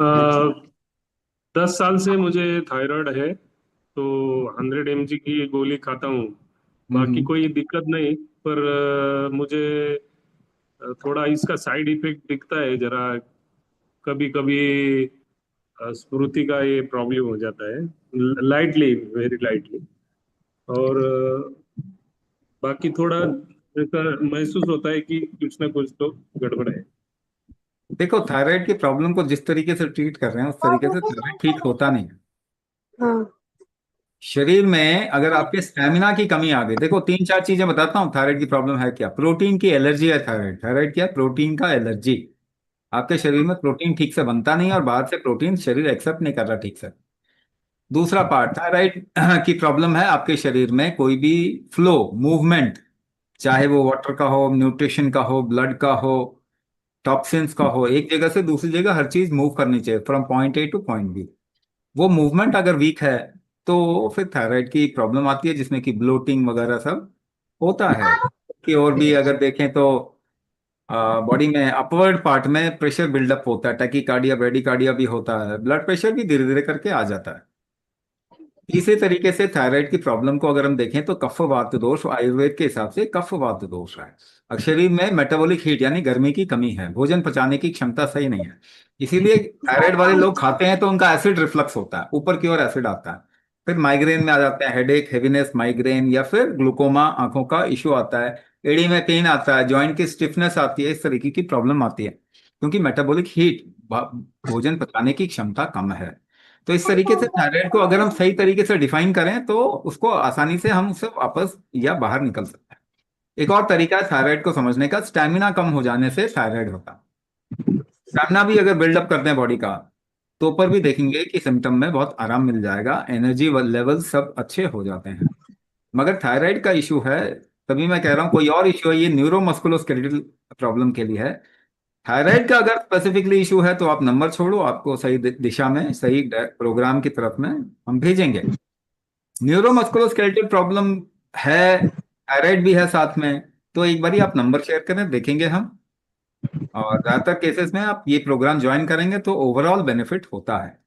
अ, 10 साल से मुझे थायराइड है। तो 100 mg की गोली खाता हूँ। बाकी हम्म। कोई दिक्कत नहीं। पर मुझे थोड़ा इसका साइड इफेक्ट दिखता है जरा। कभी कभी स्मृति का ये प्रॉब्लम हो जाता है, लाइटली, वेरी लाइटली। और बाकी थोड़ा ऐसा महसूस होता है कि कुछ ना कुछ तो गड़बड़ है। देखो, थायराइड की प्रॉब्लम को जिस तरीके से ट्रीट कर रहे हैं उस तरीके से थायराइड ठीक होता नहीं है। हाँ। शरीर में अगर आपके स्टेमिना की कमी आ गई, देखो तीन चार चीजें बताता हूँ थायराइड की प्रॉब्लम है क्या। प्रोटीन की एलर्जी है थायराइड। थायराइड क्या है? प्रोटीन का एलर्जी। आपके शरीर में प्रोटीन ठीक से बनता नहीं और बाहर से प्रोटीन शरीर एक्सेप्ट नहीं कर रहा ठीक से। दूसरा पार्ट, थायराइड की प्रॉब्लम है आपके शरीर में कोई भी फ्लो, मूवमेंट, चाहे वो वाटर का हो, न्यूट्रिशन का हो, ब्लड का हो, टॉक्सिन्स का हो, एक जगह से दूसरी जगह हर चीज मूव करनी चाहिए from point A to point B. वो मूवमेंट अगर वीक है तो फिर थायराइड की प्रॉब्लम आती है, जिसमें कि ब्लोटिंग वगैरह सब होता है। कि और भी अगर देखें तो बॉडी में अपवर्ड पार्ट में प्रेशर बिल्डअप होता है, टैकीकार्डिया, ब्रेडिकार्डिया भी होता है, ब्लड प्रेशर भी धीरे धीरे करके आ जाता है। इसी तरीके से थायराइड की प्रॉब्लम को अगर हम देखें तो कफ वात दोष, आयुर्वेद के हिसाब से कफ वात दोष है। अब शरीर में मेटाबॉलिक हीट यानी गर्मी की कमी है, भोजन पचाने की क्षमता सही नहीं है। इसीलिए थायराइड वाले लोग खाते हैं तो उनका एसिड रिफ्लक्स होता है, ऊपर की ओर एसिड आता है। फिर माइग्रेन में आ जाते हैं, हेडेक, हेवीनेस, माइग्रेन, या फिर ग्लूकोमा, आंखों का इशू आता है, एड़ी में पेन आता है, जॉइंट की स्टिफनेस आती है, इस तरीके की प्रॉब्लम आती है क्योंकि मेटाबॉलिक हीट, भोजन पचाने की क्षमता कम है। तो इस तरीके से थायराइड को अगर हम सही तरीके से डिफाइन करें तो उसको आसानी से हम उससे वापस या बाहर निकल सकते हैं। एक और तरीका है थायराइड को समझने का, स्टैमिना कम हो जाने से थायराइड होता है। स्टैमिना भी अगर बिल्डअप करते हैं बॉडी का तो ऊपर भी देखेंगे कि सिम्टम में बहुत आराम मिल जाएगा, एनर्जी लेवल सब अच्छे हो जाते हैं। मगर थायराइड का इशू है, तभी मैं कह रहा हूँ कोई और इशू है, ये न्यूरोमस्कुलोस्केलेटल प्रॉब्लम के लिए है। थायराइड का अगर स्पेसिफिकली इशू है तो आप नंबर छोड़ो, आपको सही दिशा में, सही प्रोग्राम की तरफ में हम भेजेंगे। न्यूरोमस्कुलोस्केलेटल प्रॉब्लम है, थायराइड भी है साथ में, तो एक बारी आप नंबर शेयर करें, देखेंगे हम। और ज्यादातर केसेस में आप ये प्रोग्राम ज्वाइन करेंगे तो ओवरऑल बेनिफिट होता है।